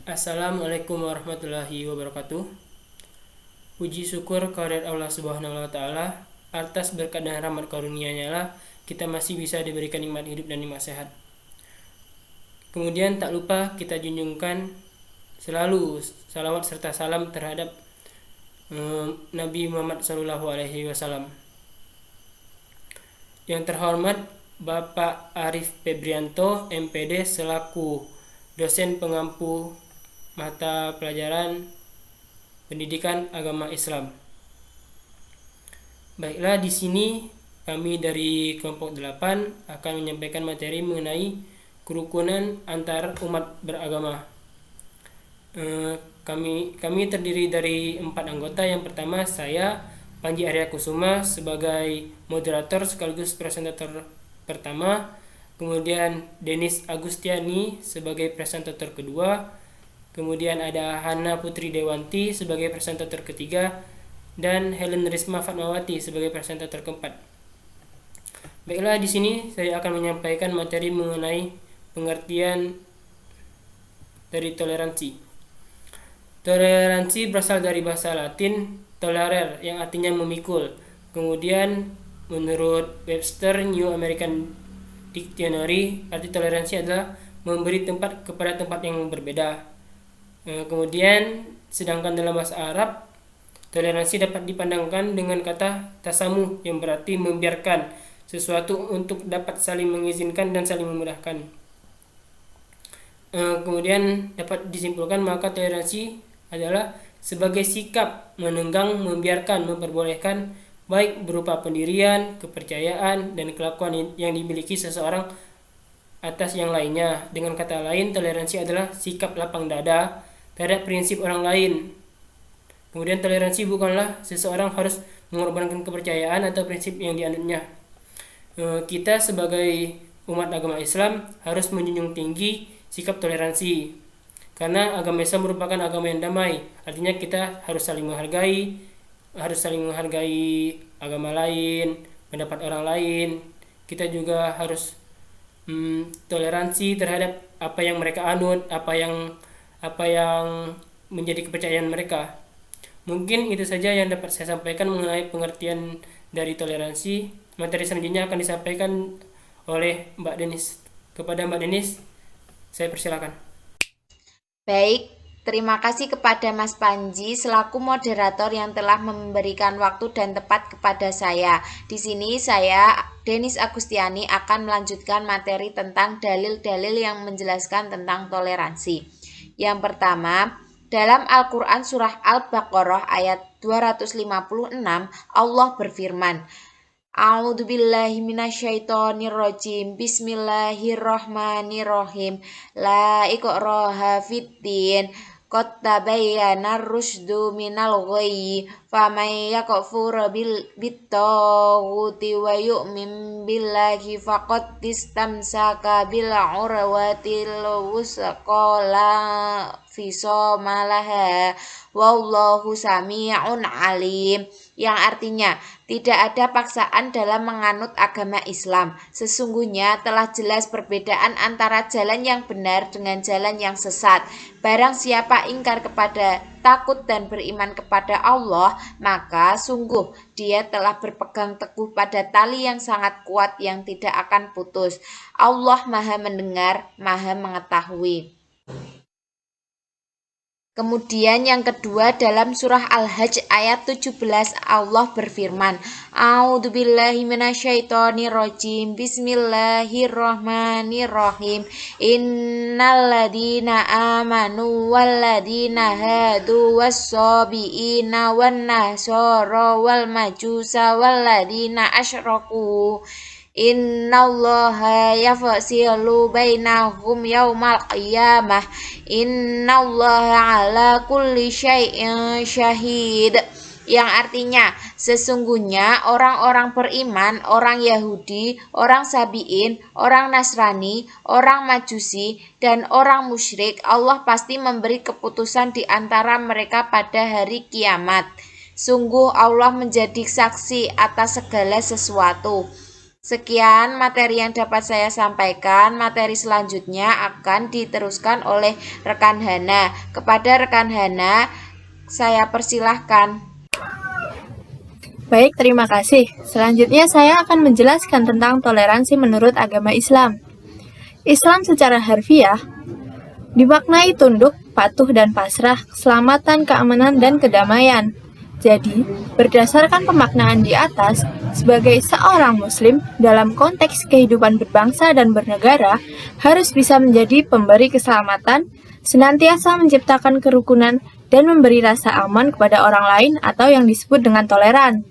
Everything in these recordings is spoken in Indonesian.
Assalamualaikum warahmatullahi wabarakatuh. Puji syukur kehadirat Allah Subhanahu wa taala, atas berkat dan rahmat karunia-Nya lah kita masih bisa diberikan nikmat hidup dan nikmat sehat. Kemudian tak lupa kita junjungkan selalu salawat serta salam terhadap Nabi Muhammad SAW. Yang terhormat Bapak Arif Febrianto, MPD, selaku dosen pengampu mata pelajaran Pendidikan Agama Islam. Baiklah, di sini kami dari kelompok 8 akan menyampaikan materi mengenai kerukunan antar umat beragama. Kami terdiri dari 4 anggota. Yang pertama, saya Panji Arya Kusuma sebagai moderator sekaligus presentator pertama. Kemudian Denis Agustiani sebagai presentator kedua. Kemudian ada Hana Putri Dewanti sebagai presentator ketiga, dan Helen Risma Fatmawati sebagai presentator keempat. Baiklah, di sini saya akan menyampaikan materi mengenai pengertian dari toleransi. Toleransi berasal dari bahasa Latin tolerer yang artinya memikul. Kemudian menurut Webster New American Dictionary, arti toleransi adalah memberi tempat kepada tempat yang berbeda. Kemudian sedangkan dalam bahasa Arab, toleransi dapat dipandangkan dengan kata tasamuh yang berarti membiarkan sesuatu untuk dapat saling mengizinkan dan saling memudahkan. Kemudian dapat disimpulkan maka toleransi adalah sebagai sikap menenggang, membiarkan, memperbolehkan baik berupa pendirian, kepercayaan, dan kelakuan yang dimiliki seseorang atas yang lainnya. Dengan kata lain, toleransi adalah sikap lapang dada terhadap prinsip orang lain. Kemudian toleransi bukanlah seseorang harus mengorbankan kepercayaan atau prinsip yang dianutnya. Kita sebagai umat agama Islam harus menjunjung tinggi sikap toleransi, karena agama Islam merupakan agama yang damai. Artinya kita harus saling menghargai agama lain, pendapat orang lain. Kita juga harus toleransi terhadap apa yang mereka anut, apa yang menjadi kepercayaan mereka. Mungkin itu saja yang dapat saya sampaikan mengenai pengertian dari toleransi. Materi selanjutnya akan disampaikan oleh Mbak Denis. Kepada Mbak Denis, saya persilakan. Baik, terima kasih kepada Mas Panji selaku moderator yang telah memberikan waktu dan tepat kepada saya. Di sini saya, Denis Agustiani, akan melanjutkan materi tentang dalil-dalil yang menjelaskan tentang toleransi. Yang pertama, dalam Al-Quran surah Al-Baqarah ayat 256, Allah berfirman, A'udzubillahi minasyaitonirrajim. Bismillahirrahmanirrahim. La ikraha fiddin. Qad tabayyana ar-rusydu minal ghayyi. Faman yakfur bit-taghuti wa yu'min billahi faqad istamsaka bil urwatil wusqa la fisama laha. Wallahu sami'un alim. Yang artinya, tidak ada paksaan dalam menganut agama Islam. Sesungguhnya telah jelas perbedaan antara jalan yang benar dengan jalan yang sesat. Barang siapa ingkar kepada takut dan beriman kepada Allah, maka sungguh dia telah berpegang teguh pada tali yang sangat kuat yang tidak akan putus. Allah Maha Mendengar, Maha Mengetahui. Kemudian yang kedua, dalam surah Al-Hajj ayat 17 Allah berfirman, A'udzubillahi minasyaitonirrajim. Bismillahirrahmanirrahim. Innalladzina amanu walladzina hadu wassabiina wan nasara wal majusa walladzina asyraku Innallaha yafsilu bainahum yaumal qiyamah. Innallaha ala kulli syai'in syahid. Yang artinya, sesungguhnya orang-orang beriman, orang Yahudi, orang Sabi'in, orang Nasrani, orang Majusi, dan orang musyrik, Allah pasti memberi keputusan di antara mereka pada hari kiamat. Sungguh Allah menjadi saksi atas segala sesuatu. Sekian materi yang dapat saya sampaikan. Materi selanjutnya akan diteruskan oleh rekan Hana. Kepada rekan Hana, saya persilahkan. Baik, terima kasih. Selanjutnya saya akan menjelaskan tentang toleransi menurut agama Islam. Islam secara harfiah dimaknai tunduk, patuh, dan pasrah, keselamatan, keamanan, dan kedamaian. Jadi, berdasarkan pemaknaan di atas, sebagai seorang muslim dalam konteks kehidupan berbangsa dan bernegara, harus bisa menjadi pemberi keselamatan, senantiasa menciptakan kerukunan, dan memberi rasa aman kepada orang lain atau yang disebut dengan toleran.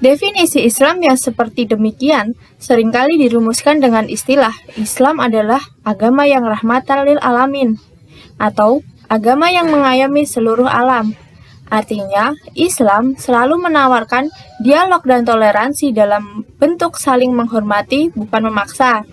Definisi Islam yang seperti demikian seringkali dirumuskan dengan istilah Islam adalah agama yang rahmatan lil alamin atau agama yang mengayomi seluruh alam. Artinya, Islam selalu menawarkan dialog dan toleransi dalam bentuk saling menghormati, bukan memaksa.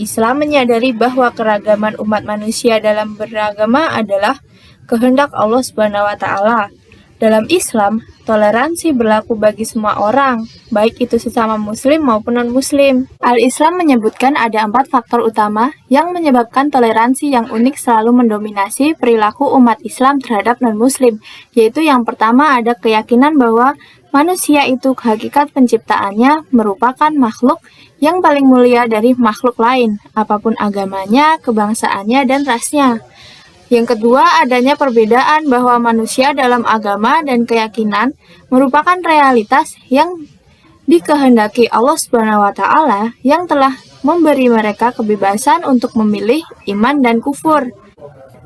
Islam menyadari bahwa keragaman umat manusia dalam beragama adalah kehendak Allah Subhanahu wa Ta'ala. Dalam Islam, toleransi berlaku bagi semua orang, baik itu sesama muslim maupun non-muslim. Al-Islam menyebutkan ada 4 faktor utama yang menyebabkan toleransi yang unik selalu mendominasi perilaku umat Islam terhadap non-muslim, yaitu yang pertama ada keyakinan bahwa manusia itu hakikat penciptaannya merupakan makhluk yang paling mulia dari makhluk lain, apapun agamanya, kebangsaannya, dan rasnya. Yang kedua, adanya perbedaan bahwa manusia dalam agama dan keyakinan merupakan realitas yang dikehendaki Allah Subhanahu wa Ta'ala yang telah memberi mereka kebebasan untuk memilih iman dan kufur.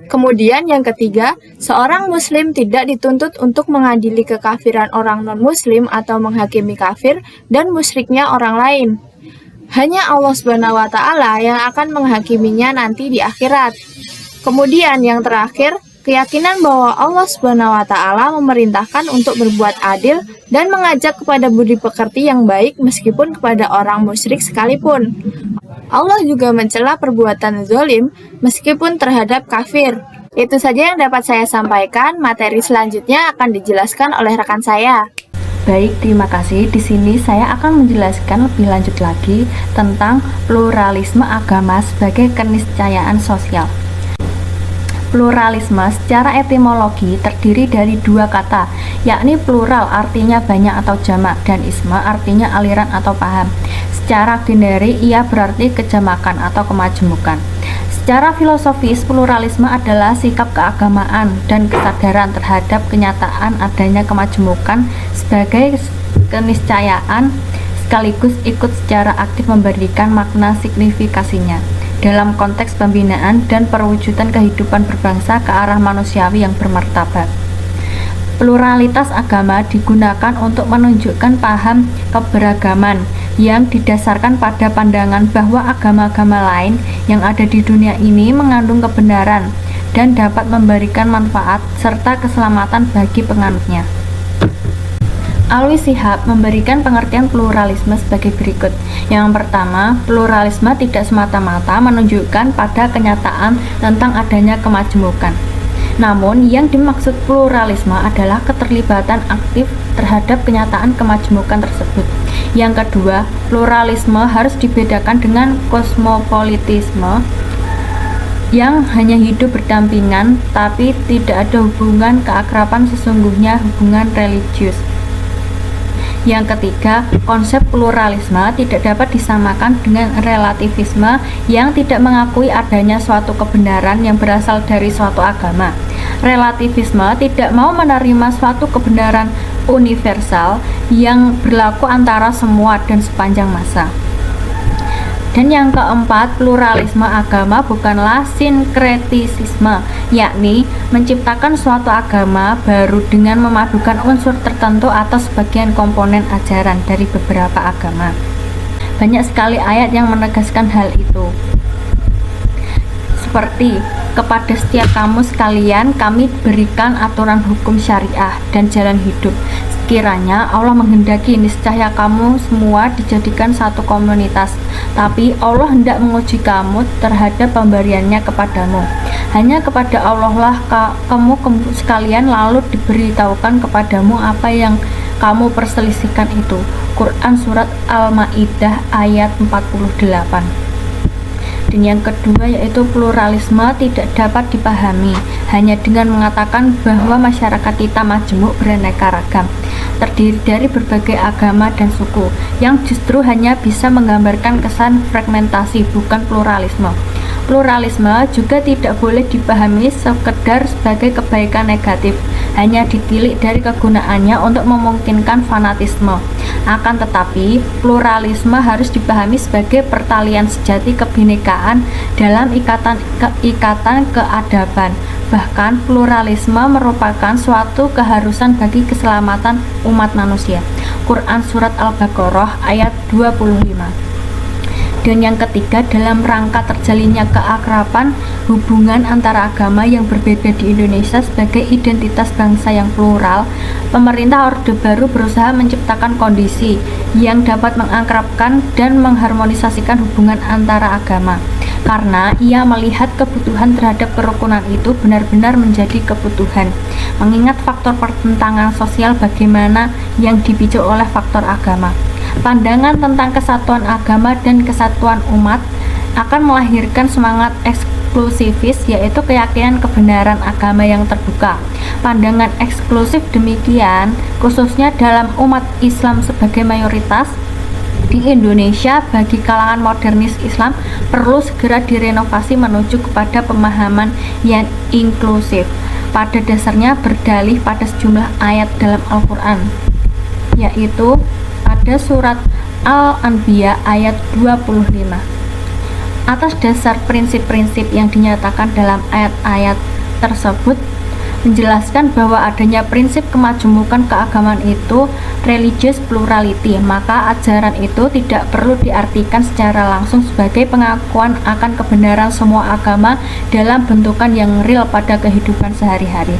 Kemudian yang ketiga, seorang muslim tidak dituntut untuk mengadili kekafiran orang non-muslim atau menghakimi kafir dan musyriknya orang lain. Hanya Allah Subhanahu wa Ta'ala yang akan menghakiminya nanti di akhirat. Kemudian yang terakhir, keyakinan bahwa Allah Subhanahu wa Ta'ala memerintahkan untuk berbuat adil dan mengajak kepada budi pekerti yang baik meskipun kepada orang musyrik sekalipun. Allah juga mencela perbuatan zalim meskipun terhadap kafir. Itu saja yang dapat saya sampaikan. Materi selanjutnya akan dijelaskan oleh rekan saya. Baik, terima kasih. Di sini saya akan menjelaskan lebih lanjut lagi tentang pluralisme agama sebagai keniscayaan sosial. Pluralisme secara etimologi terdiri dari 2 kata, yakni plural artinya banyak atau jamak dan isma artinya aliran atau paham. Secara generik ia berarti kejamakan atau kemajemukan. Secara filosofis, pluralisme adalah sikap keagamaan dan kesadaran terhadap kenyataan adanya kemajemukan sebagai keniscayaan sekaligus ikut secara aktif memberikan makna signifikasinya dalam konteks pembinaan dan perwujudan kehidupan berbangsa ke arah manusiawi yang bermartabat. Pluralitas agama digunakan untuk menunjukkan paham keberagaman yang didasarkan pada pandangan bahwa agama-agama lain yang ada di dunia ini mengandung kebenaran dan dapat memberikan manfaat serta keselamatan bagi penganutnya. Alwi Shihab memberikan pengertian pluralisme sebagai berikut. Yang pertama, pluralisme tidak semata-mata menunjukkan pada kenyataan tentang adanya kemajemukan. Namun, yang dimaksud pluralisme adalah keterlibatan aktif terhadap kenyataan kemajemukan tersebut. Yang kedua, pluralisme harus dibedakan dengan kosmopolitisme yang hanya hidup berdampingan tapi tidak ada hubungan keakraban sesungguhnya, hubungan religius. Yang ketiga, konsep pluralisme tidak dapat disamakan dengan relativisme yang tidak mengakui adanya suatu kebenaran yang berasal dari suatu agama. Relativisme tidak mau menerima suatu kebenaran universal yang berlaku antara semua dan sepanjang masa. Dan yang keempat, pluralisme agama bukanlah sinkretisisme, yakni menciptakan suatu agama baru dengan memadukan unsur tertentu atau sebagian komponen ajaran dari beberapa agama. Banyak sekali ayat yang menegaskan hal itu. Seperti, kepada setiap kamu sekalian kami berikan aturan hukum syariah dan jalan hidup. Sekiranya Allah menghendaki niscaya kamu semua dijadikan satu komunitas, tapi Allah hendak menguji kamu terhadap pemberiannya kepadamu. Hanya kepada Allah lah kamu sekalian lalu diberitahukan kepadamu apa yang kamu perselisihkan itu. Quran Surat Al-Ma'idah ayat 48. Dan yang kedua yaitu pluralisme tidak dapat dipahami hanya dengan mengatakan bahwa masyarakat kita majemuk beraneka ragam, terdiri dari berbagai agama dan suku, yang justru hanya bisa menggambarkan kesan fragmentasi, bukan pluralisme. Pluralisme juga tidak boleh dipahami sekedar sebagai kebaikan negatif, hanya ditilik dari kegunaannya untuk memungkinkan fanatisme. Akan tetapi, pluralisme harus dipahami sebagai pertalian sejati kebinekaan dalam ikatan keadaban. Bahkan, pluralisme merupakan suatu keharusan bagi keselamatan umat manusia. Quran Surat Al-Baqarah ayat 25. Dan yang ketiga, dalam rangka terjalinnya keakraban hubungan antara agama yang berbeda di Indonesia sebagai identitas bangsa yang plural, pemerintah Orde Baru berusaha menciptakan kondisi yang dapat mengakrabkan dan mengharmonisasikan hubungan antara agama. Karena ia melihat kebutuhan terhadap kerukunan itu benar-benar menjadi kebutuhan. Mengingat faktor pertentangan sosial bagaimana yang dipicu oleh faktor agama. Pandangan tentang kesatuan agama dan kesatuan umat akan melahirkan semangat eksklusivis, yaitu keyakinan kebenaran agama yang terbuka. Pandangan eksklusif demikian, khususnya dalam umat Islam sebagai mayoritas di Indonesia, bagi kalangan modernis Islam perlu segera direnovasi menuju kepada pemahaman yang inklusif. Pada dasarnya berdalih pada sejumlah ayat dalam Al-Quran, yaitu pada surat Al-Anbiya ayat 25. Atas dasar prinsip-prinsip yang dinyatakan dalam ayat-ayat tersebut menjelaskan bahwa adanya prinsip kemajemukan keagamaan itu religious plurality, maka ajaran itu tidak perlu diartikan secara langsung sebagai pengakuan akan kebenaran semua agama dalam bentukan yang real pada kehidupan sehari-hari.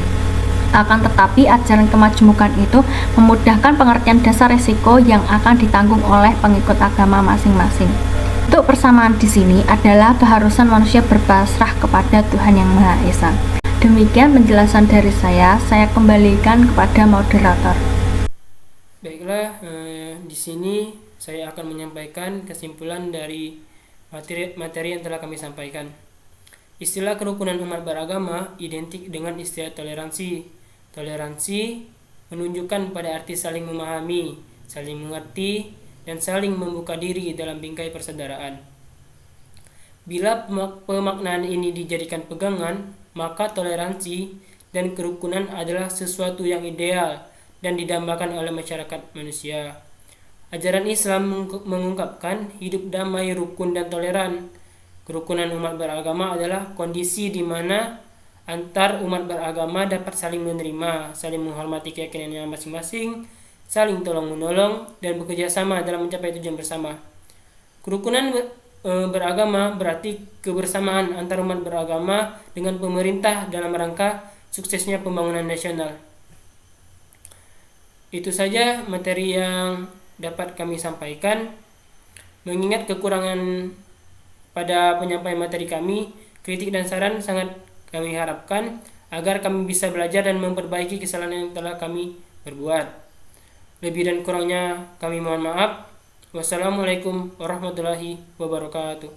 Akan tetapi ajaran kemajemukan itu memudahkan pengertian dasar resiko yang akan ditanggung oleh pengikut agama masing-masing. Untuk persamaan di sini adalah keharusan manusia berpasrah kepada Tuhan Yang Maha Esa. Demikian penjelasan dari saya kembalikan kepada moderator. Baiklah, di sini saya akan menyampaikan kesimpulan dari materi yang telah kami sampaikan. Istilah kerukunan umat beragama identik dengan istilah toleransi. Toleransi menunjukkan pada arti saling memahami, saling mengerti, dan saling membuka diri dalam bingkai persaudaraan. Bila pemaknaan ini dijadikan pegangan, maka toleransi dan kerukunan adalah sesuatu yang ideal dan didambakan oleh masyarakat manusia. Ajaran Islam mengungkapkan hidup damai, rukun, dan toleran. Kerukunan umat beragama adalah kondisi di mana antar umat beragama dapat saling menerima, saling menghormati keyakinannya masing-masing, saling tolong-menolong, dan bekerja sama dalam mencapai tujuan bersama. Kerukunan beragama berarti kebersamaan antar umat beragama dengan pemerintah dalam rangka suksesnya pembangunan nasional. Itu saja materi yang dapat kami sampaikan. Mengingat kekurangan pada penyampaian materi kami, kritik dan saran sangat kami harapkan agar kami bisa belajar dan memperbaiki kesalahan yang telah kami perbuat. Lebih dan kurangnya kami mohon maaf. Wassalamualaikum warahmatullahi wabarakatuh.